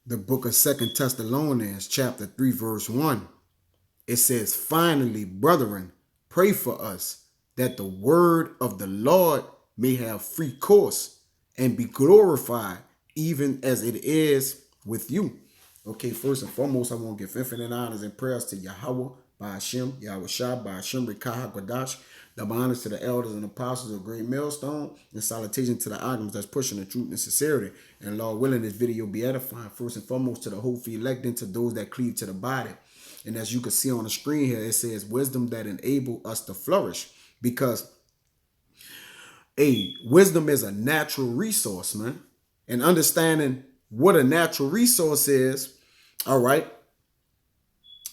The book of Second Thessalonians, chapter 3, verse 1. It says, finally, brethren, pray for us that the word of the Lord may have free course and be glorified, even as it is with you. Okay, first and foremost, I want to give infinite honors and prayers to Yahweh, by Hashem, Yahweh Shah, by Hashem, Rikaha Gwadash, double honors to the elders and apostles of Great Millstone, and salutation to the items that's pushing the truth and sincerity. And Lord willing, this video be edifying, first and foremost, to the hopefully elect, and to those that cleave to the body. And as you can see on the screen here, it says wisdom that enable us to flourish, because wisdom is a natural resource, man. And understanding what a natural resource is, all right,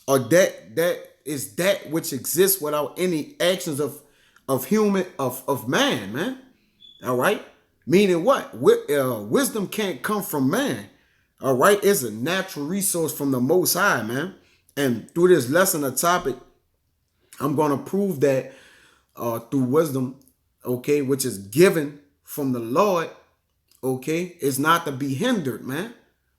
or that is that which exists without any actions of man. All right. Meaning what? Wisdom can't come from man. All right. It's a natural resource from the Most High, man. And through this lesson, a topic, I'm going to prove that through wisdom, okay, which is given from the Lord, okay, is not to be hindered, man,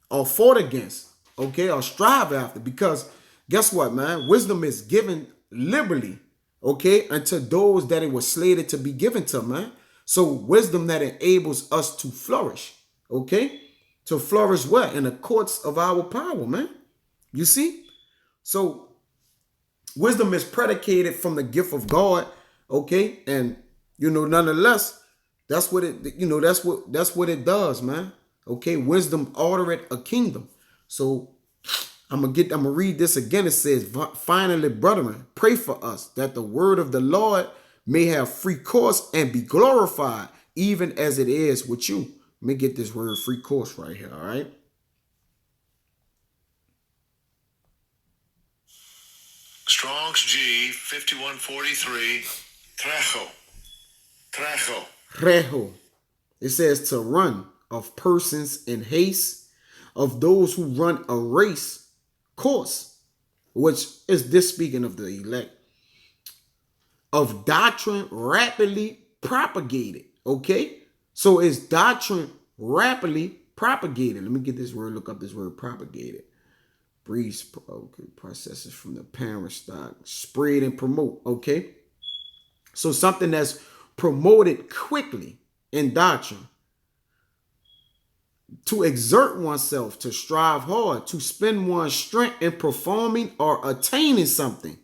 or fought against, okay, or strive after. Because guess what, man? Wisdom is given liberally, okay, unto those that it was slated to be given to, man. So wisdom that enables us to flourish, okay, to flourish what? In the courts of our power, man. You see? So wisdom is predicated from the gift of God, okay? And nonetheless, that's what it, that's what it does, man. Okay, wisdom ordereth a kingdom. So I'm gonna read this again. It says, finally, brethren, pray for us that the word of the Lord may have free course and be glorified, even as it is with you. Let me get this word free course right here, all right? Strong's G 5143. Trejo. Rejo. It says to run, of persons in haste, of those who run a race course, which is this speaking of the elect, of doctrine rapidly propagated. Okay, so it's doctrine rapidly propagated. Let me get this word, look up this word propagated. Breeds, okay, processes from the parent stock, spread and promote. Okay, so something that's promoted quickly in doctrine, to exert oneself, to strive hard, to spend one's strength in performing or attaining something.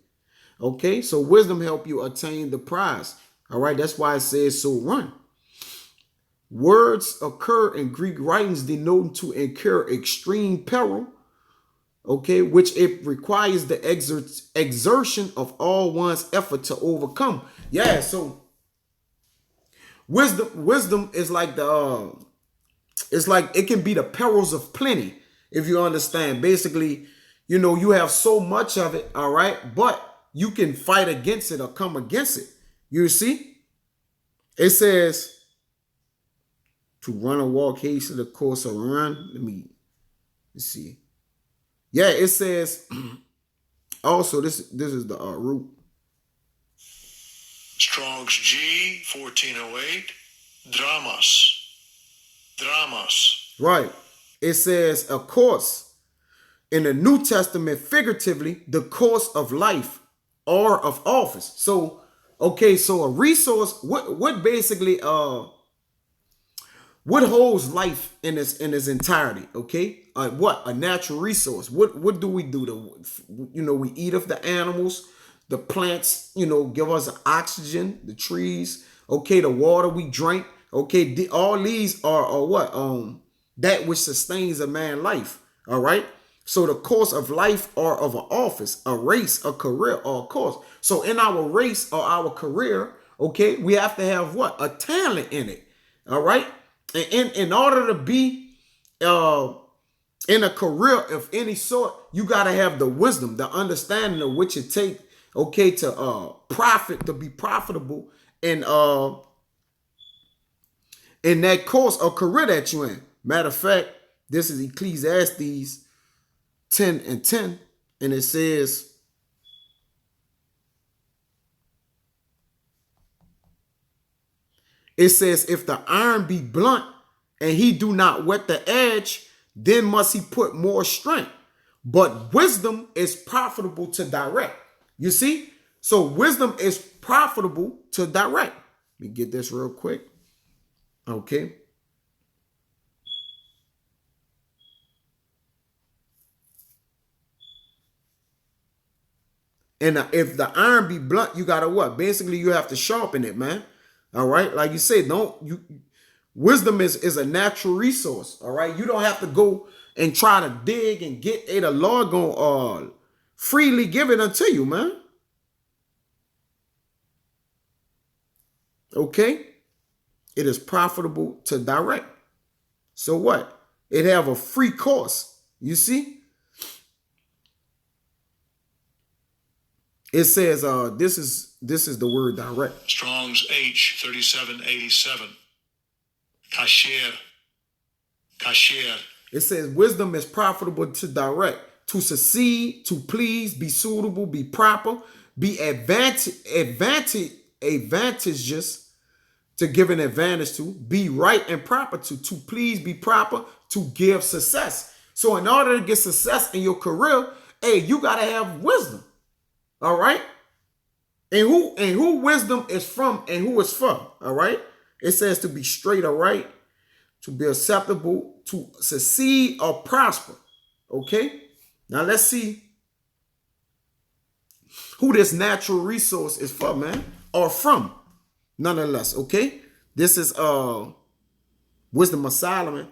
Okay, so wisdom help you attain the prize. All right, that's why it says so run. Words occur in Greek writings denoting to incur extreme peril, okay, which it requires the exertion of all one's effort to overcome. Yeah, so wisdom is like it's like it can be the perils of plenty, if you understand. Basically, you have so much of it, all right, but you can fight against it or come against it. You see? It says to run or walk haste the course or run. Let's see. Yeah, it says also this is the root. Strong's G 1408. Dramas. Right. It says a course. In the New Testament, figuratively, the course of life or of office. So, okay, so a resource, what basically what holds life in its entirety, okay? What? A natural resource. What do? We eat of the animals, the plants, give us oxygen, the trees, okay, the water we drink, okay, all these are what? That which sustains a man's life, all right? So the course of life or of an office, a race, a career, or a course. So in our race or our career, okay, we have to have what? A talent in it, all right? And in order to be in a career of any sort, you got to have the wisdom, the understanding of which it takes, okay, to profit, to be profitable in that course or career that you're in. Matter of fact, this is Ecclesiastes 10:10, and it says, if the iron be blunt and he do not wet the edge, then must he put more strength. But wisdom is profitable to direct. You see? So wisdom is profitable to direct. Let me get this real quick. Okay. And if the iron be blunt, you gotta what? Basically, you have to sharpen it, man. All right. Like you said, wisdom is a natural resource. All right. You don't have to go and try to dig and get it. The Lord gonna freely give it unto you, man. Okay. It is profitable to direct. So what? It have a free course. You see? It says this is the word direct. Strong's H 3787. Kasher. Kasher. It says wisdom is profitable to direct, to succeed, to please, be suitable, be proper, be advantageous, to give an advantage to, be right and proper to please, be proper, to give success. So in order to get success in your career, hey, you gotta have wisdom. All right. And who wisdom is from and who is for. All right. It says to be straight or right, to be acceptable, to succeed or prosper. Okay. Now let's see who this natural resource is for, man, or from. Nonetheless. Okay. This is Wisdom of Solomon,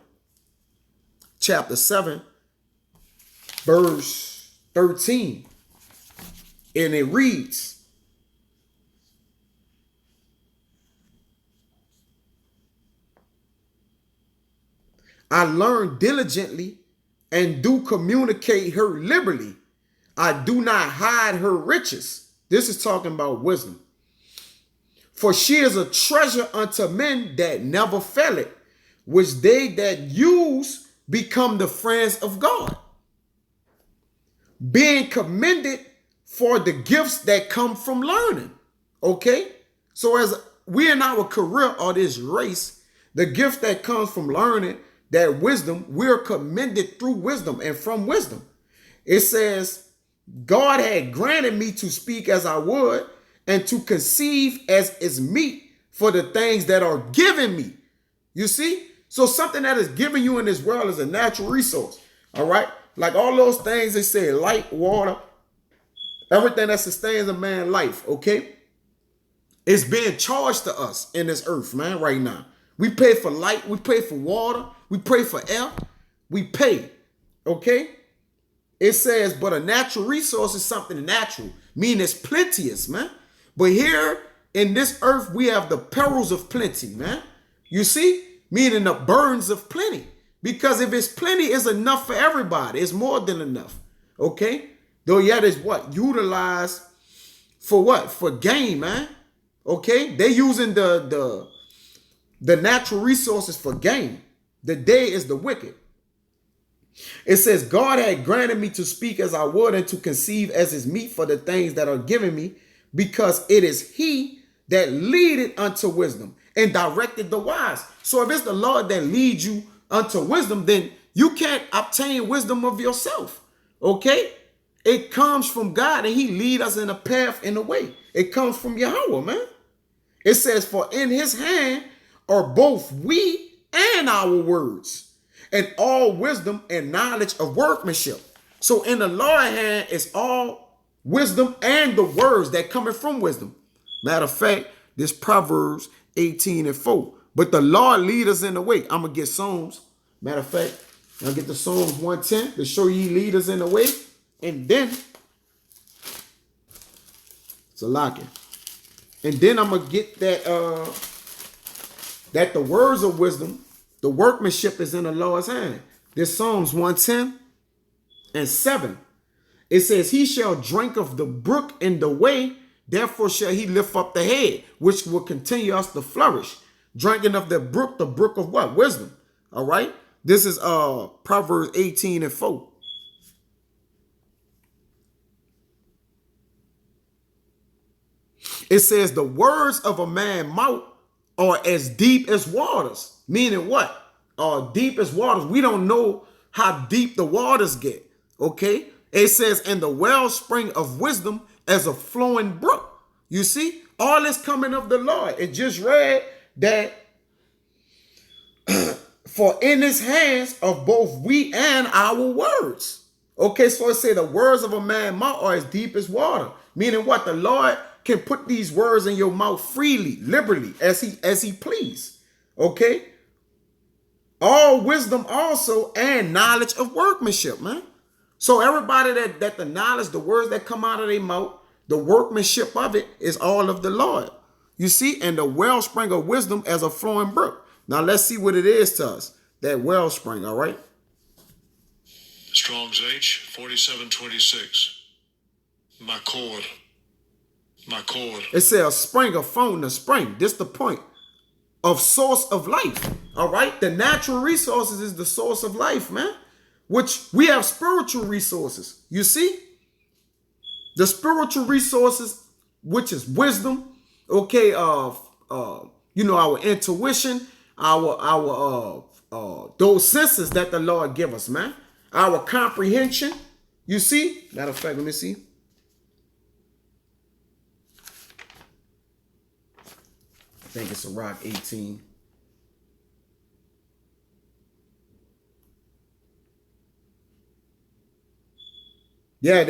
chapter 7, verse 13. And it reads, I learn diligently and do communicate her liberally. I do not hide her riches. This is talking about wisdom. For she is a treasure unto men that never fail it, which they that use become the friends of God, being commended for the gifts that come from learning. Okay? So as we in our career or this race, the gift that comes from learning, that wisdom, we're commended through wisdom and from wisdom. It says, God had granted me to speak as I would and to conceive as is meet for the things that are given me. You see? So something that is given you in this world is a natural resource. All right? Like all those things they say, light, water, everything that sustains a man's life, okay? It's being charged to us in this earth, man, right now. We pay for light, we pay for water, we pay for air, we pay, okay? It says, but a natural resource is something natural, meaning it's plenteous, man. But here in this earth, we have the perils of plenty, man. You see? Meaning the burdens of plenty. Because if it's plenty, it's enough for everybody. It's more than enough, okay? Though yet is what? Utilized for what? For gain, man. Okay? They using the natural resources for gain. The day is the wicked. It says, God had granted me to speak as I would and to conceive as is meet for the things that are given me, because it is he that leadeth unto wisdom and directed the wise. So if it's the Lord that leads you unto wisdom, then you can't obtain wisdom of yourself. Okay? It comes from God and he lead us in a path, in a way. It comes from Yahweh, man. It says, for in his hand are both we and our words, and all wisdom and knowledge of workmanship. So in the Lord's hand is all wisdom and the words that coming from wisdom. Matter of fact, this Proverbs 18:4. But the Lord lead us in the way. I'm going to get Psalms. Matter of fact, I'll get the Psalms 110 to show ye lead us in the way. And then, it's a locking. And then I'm going to get that, that the words of wisdom, the workmanship is in the Lord's hand. This Psalms 110:7. It says, he shall drink of the brook in the way, therefore shall he lift up the head, which will continue us to flourish. Drinking of the brook of what? Wisdom. All right. This is Proverbs 18:4. It says the words of a man's mouth are as deep as waters. Meaning what? Deep as waters. We don't know how deep the waters get. Okay? It says, and the wellspring of wisdom as a flowing brook. You see, all this coming of the Lord. It just read that for in his hands of both we and our words. Okay, so it say the words of a man's mouth are as deep as water. Meaning what? The Lord can put these words in your mouth freely, liberally, as he please. Okay? All wisdom also and knowledge of workmanship, man. So everybody that the knowledge, the words that come out of their mouth, the workmanship of it is all of the Lord. You see, and the wellspring of wisdom as a flowing brook. Now let's see what it is to us, that wellspring, all right? Strong's H 4726. Makor. It says a spring, a fountain, a spring. This the point of source of life, all right? The natural resources is the source of life, man, which we have spiritual resources. You see? The spiritual resources, which is wisdom, okay, our intuition, our those senses that the Lord give us, man. Our comprehension. You see? Matter of fact, let me see. I think it's Sirach 18. Yeah,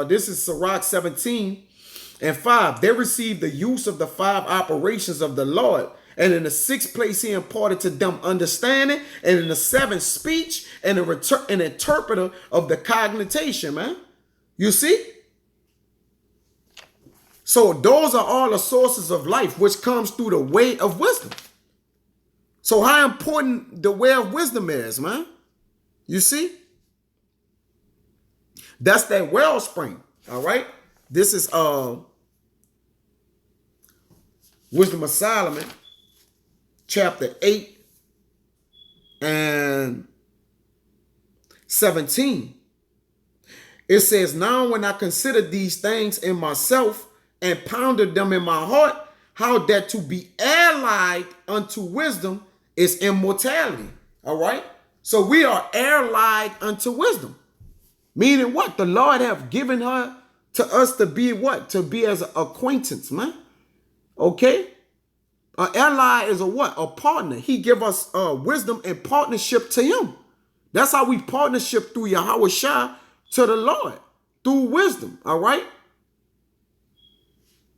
this is Sirach 17:5. They received the use of the 5 operations of the Lord. And in the 6th place, he imparted to them understanding. And in the 7th, speech and an interpreter of the cognition, man. You see? So those are all the sources of life, which comes through the way of wisdom. So how important the way of wisdom is, man. You see? That's that wellspring. All right. This is Wisdom of Solomon, chapter 8 and 17. It says, now when I consider these things in myself and pondered them in my heart, how that to be allied unto wisdom is immortality. All right. So we are allied unto wisdom. Meaning what? The Lord have given her to us to be what? To be as an acquaintance, man. Okay? An ally is a what? A partner. He give us wisdom and partnership to him. That's how we partnership through Yahweh Shah to the Lord. Through wisdom. All right?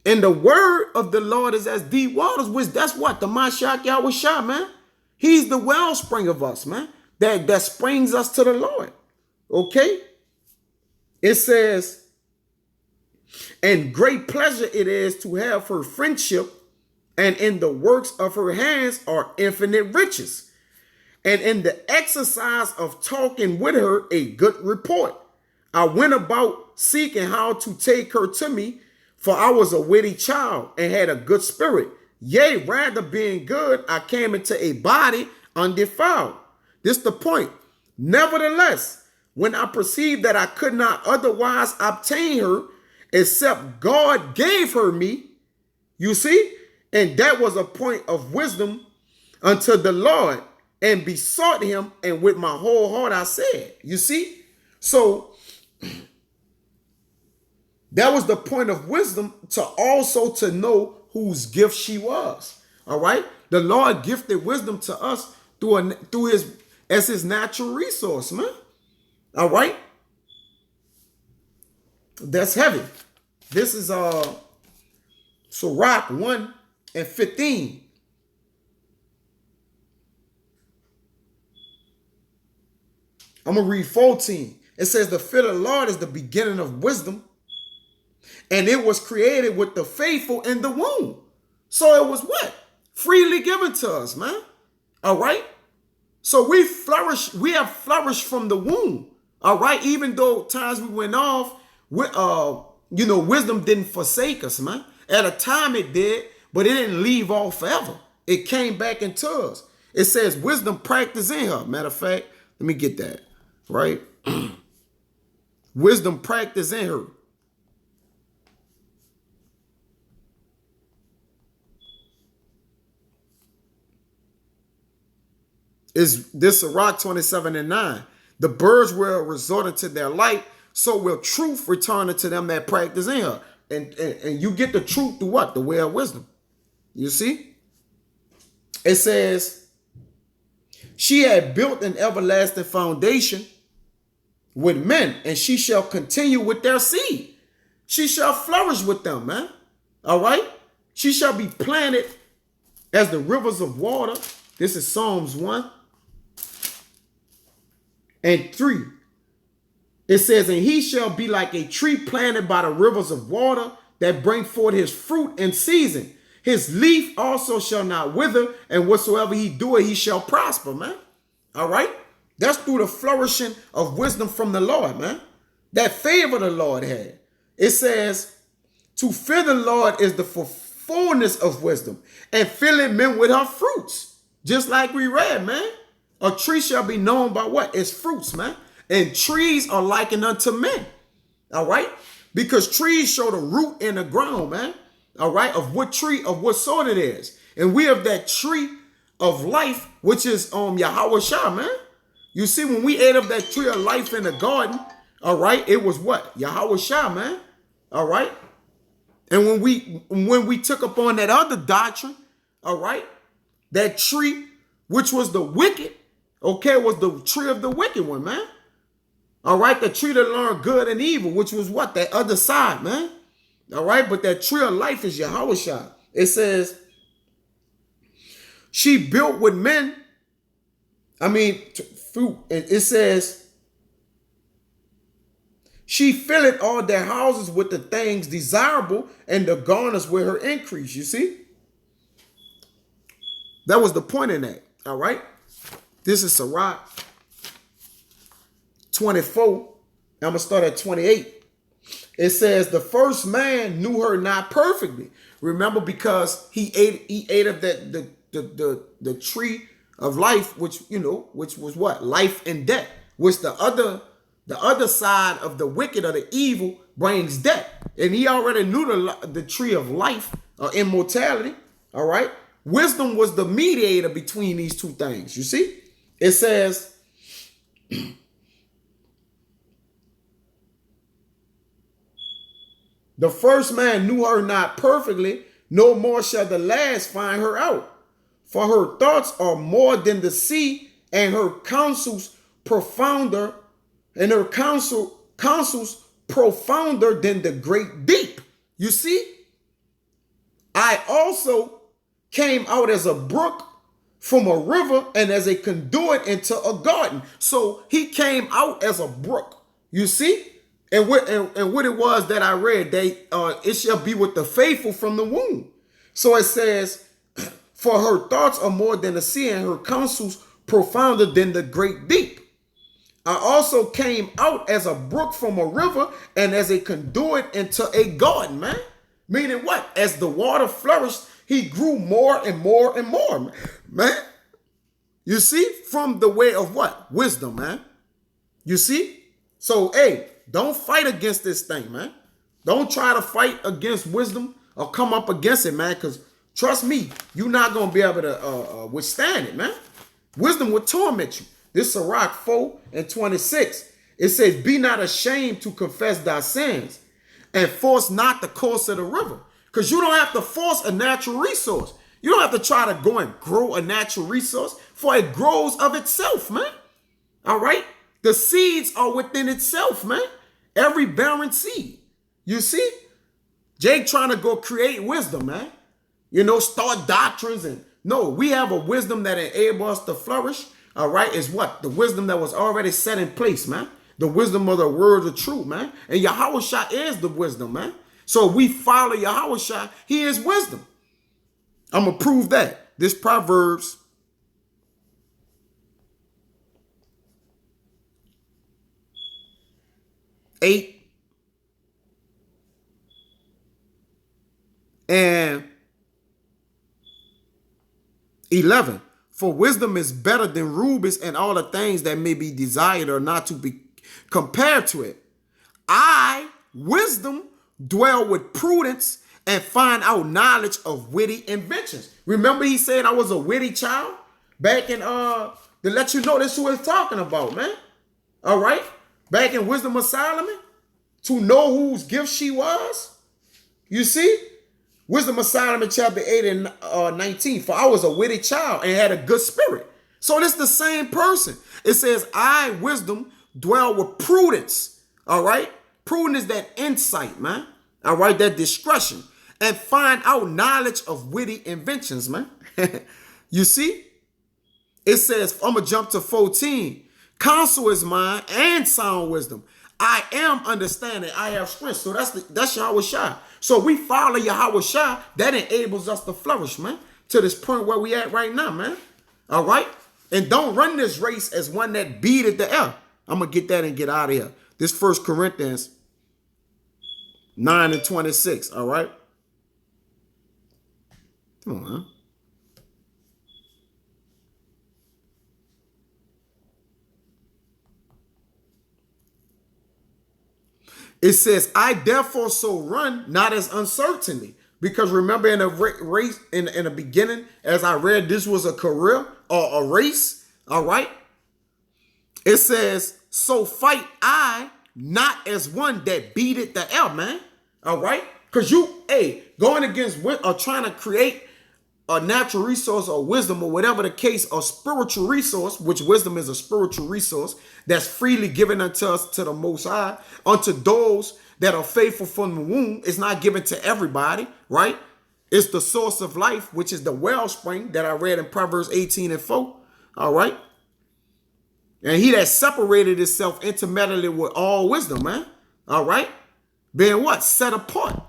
And the word of the Lord is as deep waters, which that's what? The Mashiach Yahweh Shah, man. He's the wellspring of us, man. That springs us to the Lord. Okay? It says, and great pleasure it is to have her friendship, and in the works of her hands are infinite riches, and in the exercise of talking with her a good report. I went about seeking how to take her to me, for I was a witty child and had a good spirit. Yea, rather being good, I came into a body undefiled. This the point. Nevertheless, when I perceived that I could not otherwise obtain her, except God gave her me, you see, and that was a point of wisdom unto the Lord, and besought him, and with my whole heart I said, you see, so that was the point of wisdom, to also to know whose gift she was. All right, the Lord gifted wisdom to us through his natural resource, man. All right. That's heavy. This is Sirach 1:15. I'm going to read 14. It says, the fear of the Lord is the beginning of wisdom, and it was created with the faithful in the womb. So it was what? Freely given to us, man. All right. So we have flourished from the womb. All right. Even though times we went off, wisdom didn't forsake us, man. At a time it did, but it didn't leave off forever. It came back into us. It says wisdom practice in her. Matter of fact, let me get that. Right. Wisdom practice in her. Is this Sirach 27:9. The birds will resort unto their light, so will truth return unto them that practice in her. And you get the truth through what? The way of wisdom. You see? It says, she had built an everlasting foundation with men, and she shall continue with their seed. She shall flourish with them, man. All right? She shall be planted as the rivers of water. This is Psalms 1 and 3. It says, and he shall be like a tree planted by the rivers of water that bring forth his fruit in season. His leaf also shall not wither, and whatsoever he doeth, he shall prosper, man. All right? That's through the flourishing of wisdom from the Lord, man. That favor the Lord had. It says, to fear the Lord is the fullness of wisdom, and filling men with her fruits. Just like we read, man. A tree shall be known by what? Its fruits, man. And trees are likened unto men. All right? Because trees show the root in the ground, man. All right? Of what tree, of what sort it is. And we have that tree of life, which is Yahweh Shah, man. You see, when we ate of that tree of life in the garden, all right, it was what? Yahweh Shah, man. All right? And when we took upon that other doctrine, all right, that tree, which was the wicked, okay, was the tree of the wicked one, man. All right, the tree that learned good and evil, which was what? That other side, man. All right, but that tree of life is Yahweh Shah. It says, she built with men. I mean, fruit. It says, she filled all their houses with the things desirable, and the garners with her increase. You see? That was the point in that. All right? This is Sirach 24. I'm going to start at 28. It says, the first man knew her not perfectly. Remember, because he ate of that the tree of life, which, you know, which was what? Life and death. Which the other side of the wicked or the evil brings death. And he already knew the tree of life or immortality. All right. Wisdom was the mediator between these two things. You see? It says, the first man knew her not perfectly, no more shall the last find her out. For her thoughts are more than the sea, and her counsels profounder, and her counsels profounder than the great deep. You see? I also came out as a brook from a river, and as a conduit into a garden. So he came out as a brook. You see? And what it was that I read, it shall be with the faithful from the womb. So it says, for her thoughts are more than the sea, and her counsels profounder than the great deep. I also came out as a brook from a river, and as a conduit into a garden, man. Meaning what? As the water flourished, he grew more and more and more, man. You see? From the way of what? Wisdom, man. You see? So, hey, don't fight against this thing, man. Don't try to fight against wisdom or come up against it, man, because trust me, you're not going to be able to withstand it, man. Wisdom will torment you. This Sirach 4 and 26. It says, be not ashamed to confess thy sins, and force not the course of the river. Because you don't have to force a natural resource. You don't have to try to go and grow a natural resource, for it grows of itself, man. All right? The seeds are within itself, man. Every barren seed. You see? Jake trying to go create wisdom, man. You know, start doctrines. And no, we have a wisdom that enables us to flourish. All right? Is what? The wisdom that was already set in place, man. The wisdom of the word of truth, man. And Yahweh Shah is the wisdom, man. So we follow Yahweh Shah. He is wisdom. I'm going to prove that. This Proverbs 8 and 11. For wisdom is better than rubies, and all the things that may be desired are not to be compared to it. I, wisdom, dwell with prudence and find out knowledge of witty inventions. Remember he said I was a witty child? Back in, to let you know that's who he's talking about, man. All right. Back in Wisdom of Solomon, to know whose gift she was. You see? Wisdom of Solomon chapter 8 and 19. For I was a witty child and had a good spirit. So this the same person. It says, I, wisdom, dwell with prudence. All right? Prudence is that insight, man. All right? That discretion. And find out knowledge of witty inventions, man. You see? It says, I'm going to jump to 14. Counsel is mine and sound wisdom. I am understanding. I have strength. So that's Yahweh Shai. So we follow Yahweh Shai. That enables us to flourish, man. To this point where we at right now, man. All right? And don't run this race as one that beat at the air. I'm going to get that and get out of here. This 1 Corinthians 9 and 26. All right? Come on, man. It says, I therefore so run, not as uncertainly. Because remember in the race, in the beginning, as I read, this was a career or a race. All right. It says, so fight I, not as one that beateth the air, man. All right. Because going against or trying to create a natural resource or wisdom or whatever the case, a spiritual resource, which wisdom is a spiritual resource that's freely given unto us, to the Most High, unto those that are faithful from the womb. It's not given to everybody, right? It's the source of life, which is the wellspring that I read in Proverbs 18 and 4, all right? And he that separated himself intimately with all wisdom, man, all right? Being what? Set apart,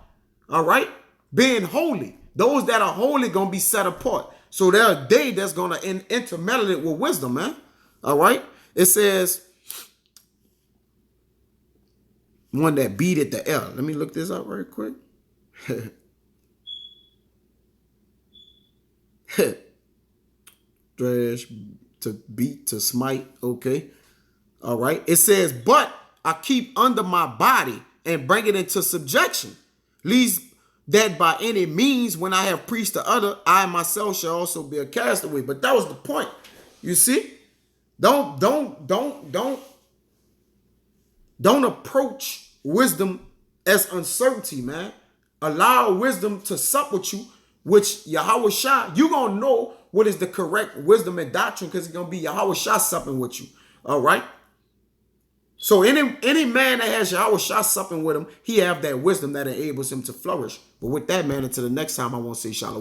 all right? Being holy. Those that are holy going to be set apart. So there are a day that's going to intermeddle it with wisdom, man. All right. It says, one that beat at the air. Let me look this up right quick. Thresh, to beat, to smite. Okay. All right. It says, but I keep under my body and bring it into subjection, lest that by any means, when I have preached to other, I myself shall also be a castaway. But that was the point. You see? Don't approach wisdom as uncertainty, man. Allow wisdom to sup with you, which Yahweh Shai, you're going to know what is the correct wisdom and doctrine, because it's going to be Yahweh Shai supping with you. All right? So any man that has Yahweh Shai supping with him, he have that wisdom that enables him to flourish. But with that, man, until the next time, I want to say shalom.